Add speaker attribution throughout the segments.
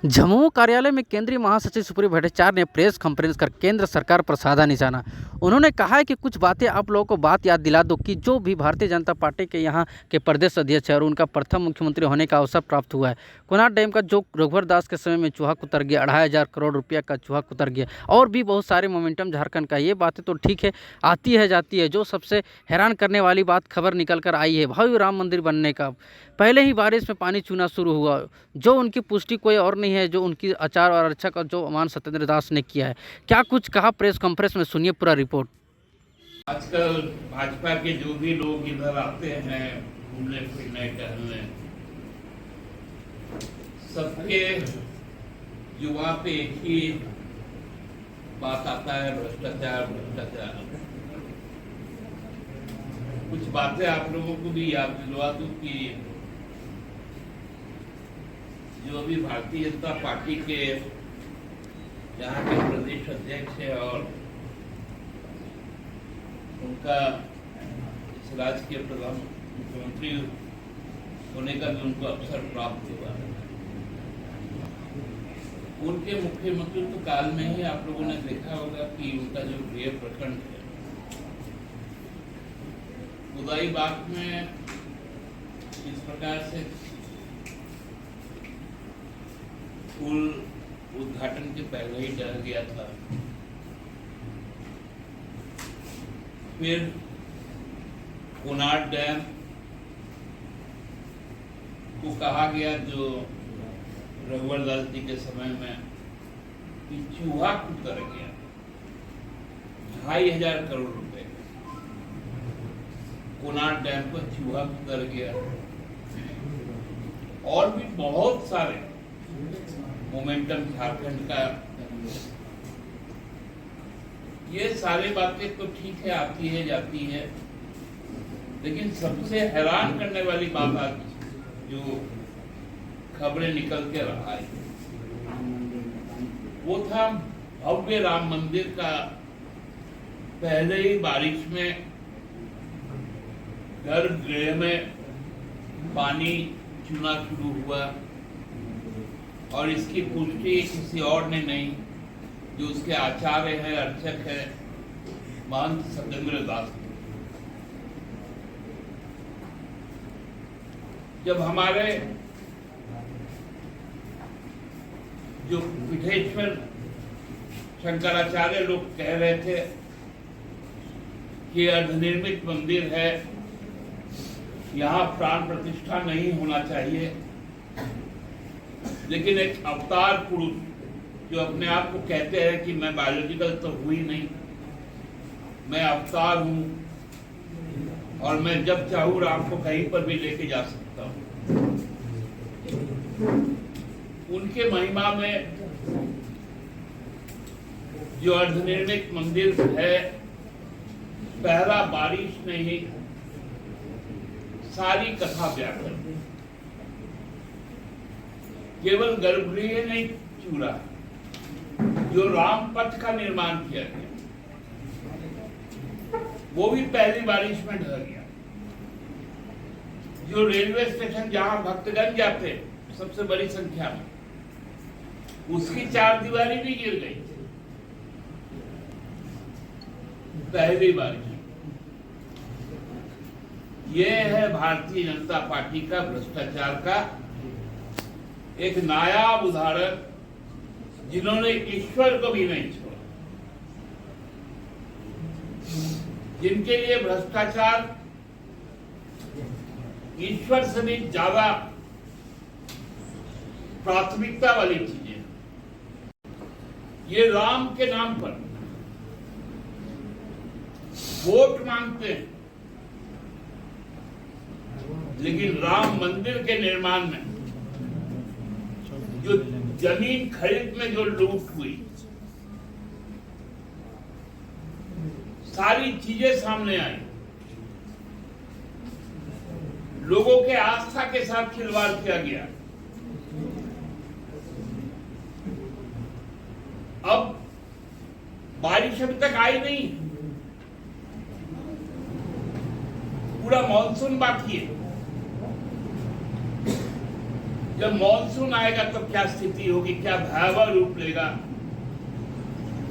Speaker 1: झामुमो कार्यालय में केंद्रीय महासचिव सुप्रियो भट्टाचार्य ने प्रेस कॉन्फ्रेंस कर केंद्र सरकार पर साधा निशाना। उन्होंने कहा है कि कुछ बातें आप लोगों को बात याद दिला दो कि जो भी भारतीय जनता पार्टी के यहाँ के प्रदेश अध्यक्ष है और उनका प्रथम मुख्यमंत्री होने का अवसर प्राप्त हुआ है। कोनार डैम का जो रघुवर दास के समय में चूहा उतर गया, 2500 करोड़ रुपया का चूहा उतर गया, और भी बहुत सारे मोमेंटम झारखंड का, ये बातें तो ठीक है, आती है जाती है। जो सबसे हैरान करने वाली बात खबर निकल कर आई है भव्य राम मंदिर बनने का। पहले ही बारिश में पानी चूना शुरू हुआ, जो उनकी पुष्टि कोई और नहीं है, जो उनकी आचार और आरक्षक और जो अमान सत्येंद्र दास ने किया है। क्या कुछ कहा प्रेस कॉन्फ्रेंस में, सुनिए पूरा रिपोर्ट।
Speaker 2: आजकल भाजपा के जो भी लोग इधर आते हैं घूमने फिरने टहलने, सबके युवा पे एक ही बात आता है, भ्रष्टाचार भ्रष्टाचार। कुछ बातें आप लोगों को भी याद दिलवा दूं कि जो भी भारतीय जनता पार्टी के यहाँ के प्रदेश अध्यक्ष है और उनका इस राज्य के प्रधान मुख्यमंत्री होने का भी उनको अवसर प्राप्त हुआ है। उनके मुख्यमंत्रित्व काल में ही आप लोगों ने देखा होगा कि उनका जो गृह प्रखंड है उदाईबाग में इस प्रकार से पुल उद्घाटन के पहले ही डर गया था। फिर कोनार डैम को कहा गया जो रघुवर दास जी के समय में कि चूहा उतर गया, 2500 करोड़ रुपए कोनार डैम पर चूहा उतर गया। और भी बहुत सारे मोमेंटम झारखंड का, ये सारी बातें तो ठीक है, आती है जाती है, लेकिन सबसे हैरान करने वाली बात आज जो खबरें निकल के रहा है वो था भव्य राम मंदिर का। पहले ही बारिश में गर्भगृह में पानी चूना शुरू हुआ और इसकी पुष्टि किसी और ने नहीं, जो उसके आचार्य है, अर्चक है, महंत सत्येंद्र दास। जब हमारे जो पीठेश्वर शंकराचार्य लोग कह रहे थे कि अर्धनिर्मित मंदिर है, यहाँ प्राण प्रतिष्ठा नहीं होना चाहिए, लेकिन एक अवतार पुरुष जो अपने आप को कहते हैं कि मैं बायोलॉजिकल तो हुई नहीं, मैं अवतार हूं और मैं जब चाहूँ राम को कहीं पर भी लेके जा सकता हूं, उनके महिमा में जो अर्धनिर्मित मंदिर है, पहला बारिश ने ही सारी कथा व्याख्या, केवल गर्भगृह नहीं चूरा, जो राम पथ का निर्माण किया गया वो भी पहली बारिश में ढह गया। जो रेलवे स्टेशन जहां भक्तगण जाते सबसे बड़ी संख्या में, उसकी चारदीवारी भी गिर गई पहली बारिश। ये है भारतीय जनता पार्टी का भ्रष्टाचार का एक नायाब उदाहरण, जिन्होंने ईश्वर को भी नहीं छोड़ा, जिनके लिए भ्रष्टाचार ईश्वर से भी ज्यादा प्राथमिकता वाली चीजें। ये राम के नाम पर वोट मांगते हैं, लेकिन राम मंदिर के निर्माण में जो जमीन खरीद में जो लूट हुई, सारी चीजें सामने आई, लोगों के आस्था के साथ खिलवाड़ किया गया। अब बारिश अभी तक आई नहीं, पूरा मॉनसून बाकी है। जब मॉनसून आएगा तो क्या स्थिति होगी, क्या भयावह रूप लेगा,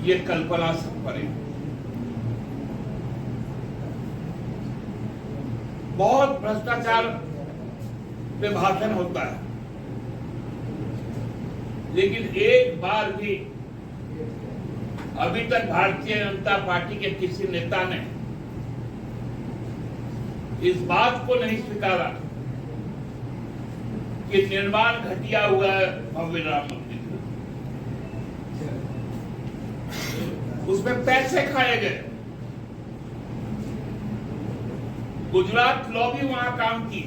Speaker 2: ये कल्पना से परे। बहुत भ्रष्टाचार पे भाषण होता है, लेकिन एक बार भी अभी तक भारतीय जनता पार्टी के किसी नेता ने इस बात को नहीं स्वीकारा कि निर्माण घटिया हुआ है भव्य राम मंदिर, उसमें पैसे खाए गए। गुजरात लॉबी वहां काम की,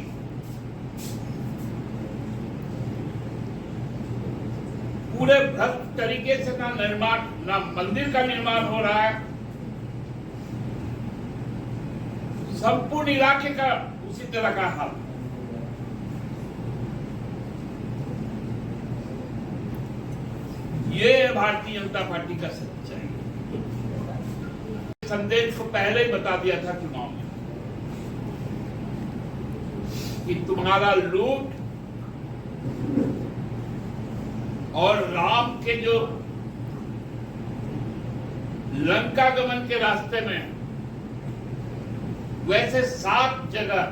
Speaker 2: पूरे भ्रष्ट तरीके से ना मंदिर का निर्माण हो रहा है, संपूर्ण इलाके का उसी तरह का हाल। ये है भारतीय जनता पार्टी का सच्चाई। संदेश को पहले ही बता दिया था चुनाव में कि तुम्हारा लूट और राम के जो लंका गमन के रास्ते में वैसे 7 जगह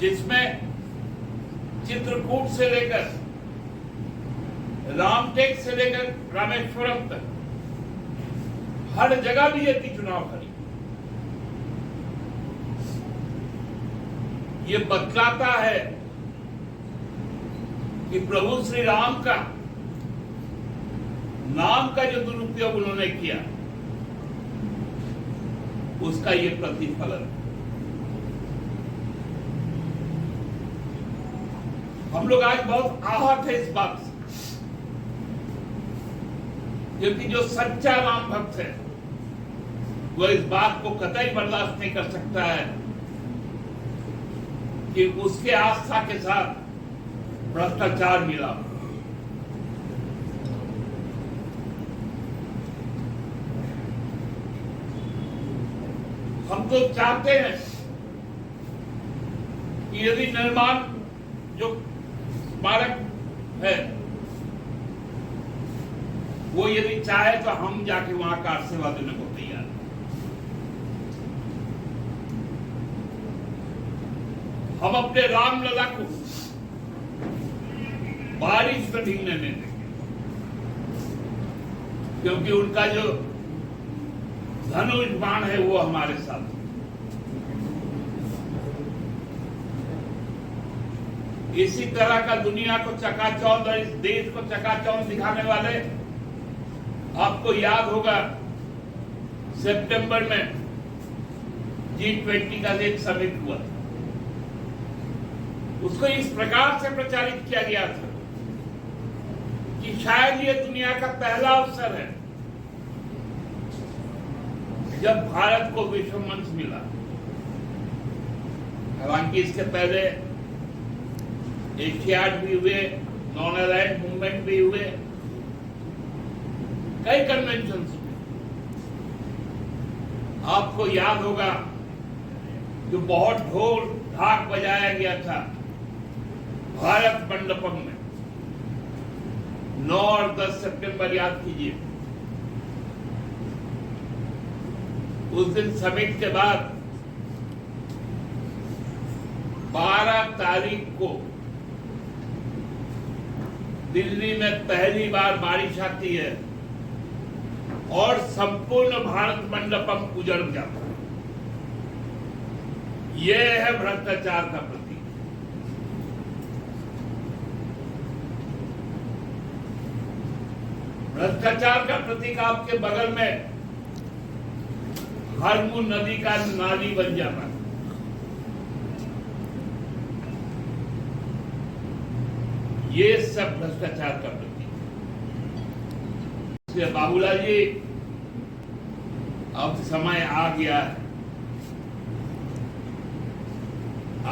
Speaker 2: जिसमें चित्रकूट से लेकर रामटेक से लेकर रामेश्वरम तक हर जगह बीजेपी चुनाव खड़ी। ये बतलाता है कि प्रभु श्री राम का नाम का जो दुरुपयोग उन्होंने किया, उसका ये प्रतिफलन। हम लोग आज बहुत आहत है इस बात से, क्योंकि जो सच्चा राम भक्त है वो इस बात को कतई बर्दाश्त नहीं कर सकता है कि उसके आस्था के साथ भ्रष्टाचार मिला। हम तो चाहते हैं कि यदि निर्माण जो स्मारक है वो यदि चाहे तो हम जाके वहां कार सेवा देने को तैयार हैं। हम अपने रामलला को बारिश में भीगने नहीं देंगे, क्योंकि उनका जो धनुष बाण है वो हमारे साथ। इसी तरह का दुनिया को चकाचौंध और इस देश को चकाचौंध दिखाने वाले, आपको याद होगा सितंबर में G20 का एक समिट हुआ था, उसको इस प्रकार से प्रचारित किया गया था कि शायद ये दुनिया का पहला अवसर है जब भारत को विश्व मंच मिला। हालांकि इसके पहले एशियाड भी हुए, नॉन अलाइंड मूवमेंट भी हुए, कई कन्वेंशंस हुए। आपको याद होगा जो बहुत ढोल ढाक बजाया गया था भारत मंडपम में 9 और 10 सितंबर, याद कीजिए। उस दिन समिट के बाद 12 तारीख को दिल्ली में पहली बार बारिश आती है और संपूर्ण भारत मंडपम उजड़ जाता है। यह है भ्रष्टाचार का प्रतीक। भ्रष्टाचार का प्रतीक आपके बगल में हरमू नदी का नाली बन जाना, ये सब भ्रष्टाचार का प्रतीक। बाबूलाल जी, अब समय आ गया है,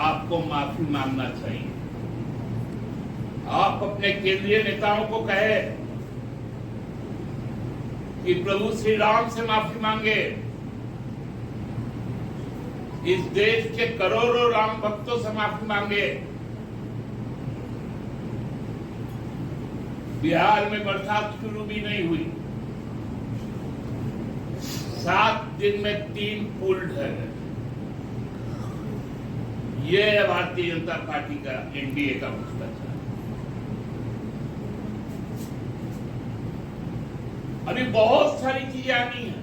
Speaker 2: आपको माफी मांगना चाहिए। आप अपने केंद्रीय नेताओं को कहे कि प्रभु श्री राम से माफी मांगे। इस देश के करोड़ों राम भक्तों से माफी मांगे। बिहार में बरसात शुरू भी नहीं हुई, 7 दिन में 3 पुल ढह गए। ये है भारतीय जनता पार्टी का, एनडीए का भ्रष्टाचार। अभी बहुत सारी चीजें आनी है।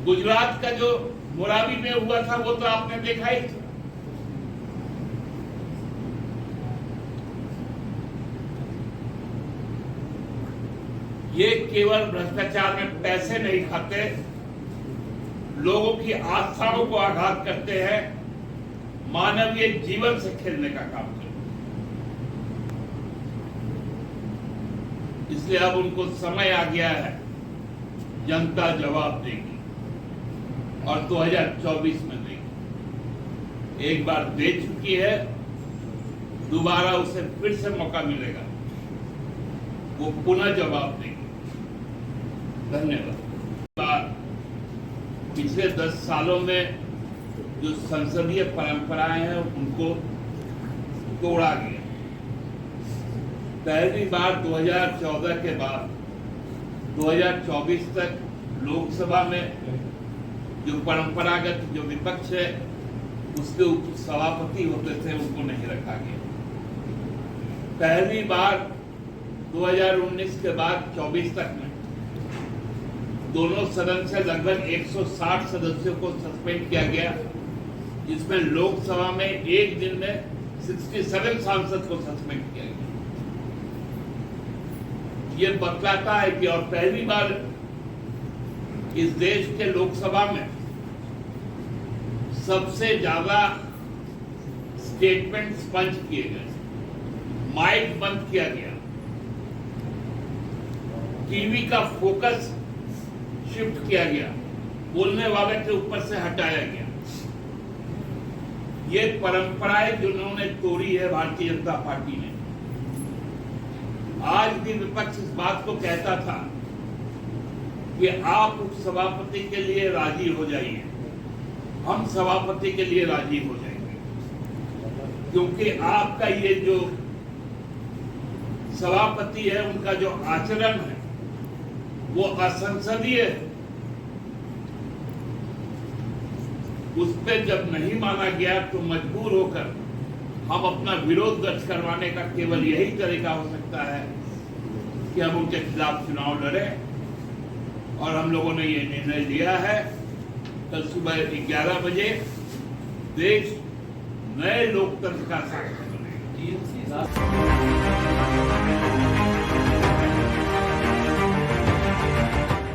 Speaker 2: गुजरात का जो मोराबी में हुआ था वो तो आपने देखा ही था। ये केवल भ्रष्टाचार में पैसे नहीं खाते, लोगों की आस्थाओं को आघात करते हैं, मानवीय जीवन से खेलने का काम करते हैं। इसलिए अब उनको समय आ गया है, जनता जवाब देगी और 2024 में देगी। एक बार दे चुकी है, दोबारा उसे फिर से मौका मिलेगा, वो पुनः जवाब देगी। धन्यवाद। पिछले 10 सालों में जो संसदीय परंपराएं हैं उनको तोड़ा गया। पहली बार 2014 के बाद 2024 तक लोकसभा में जो परंपरागत जो विपक्ष है उसके उप सभापति होते थे उनको नहीं रखा गया। पहली बार 2019 के बाद 24 तक में दोनों सदन से लगभग 160 सदस्यों को सस्पेंड किया गया, जिसमें लोकसभा में एक दिन में 67 सांसद को सस्पेंड किया गया। ये बतलाता है कि और पहली बार इस देश के लोकसभा में सबसे ज्यादा स्टेटमेंट्स पंच किए गए, माइक बंद किया गया, टीवी का फोकस शिफ्ट किया गया, बोलने वाले के ऊपर से हटाया गया। ये परंपराएं जिन्होंने तोड़ी है भारतीय जनता पार्टी ने। आज भी विपक्ष इस बात को कहता था कि आप उपसभापति के लिए राजी हो जाइए, हम सभापति के लिए राजी हो जाएंगे, क्योंकि आपका ये जो सभापति है उनका जो आचरण है वो असंसदीय है। उस पर जब नहीं माना गया तो मजबूर होकर हम अपना विरोध दर्ज करवाने का केवल यही तरीका हो सकता है कि हम उनके खिलाफ चुनाव लड़ें। और हम लोगों ने ये निर्णय लिया है, कल सुबह 11 बजे देश नए लोकतंत्र का साक्षी बनेगा।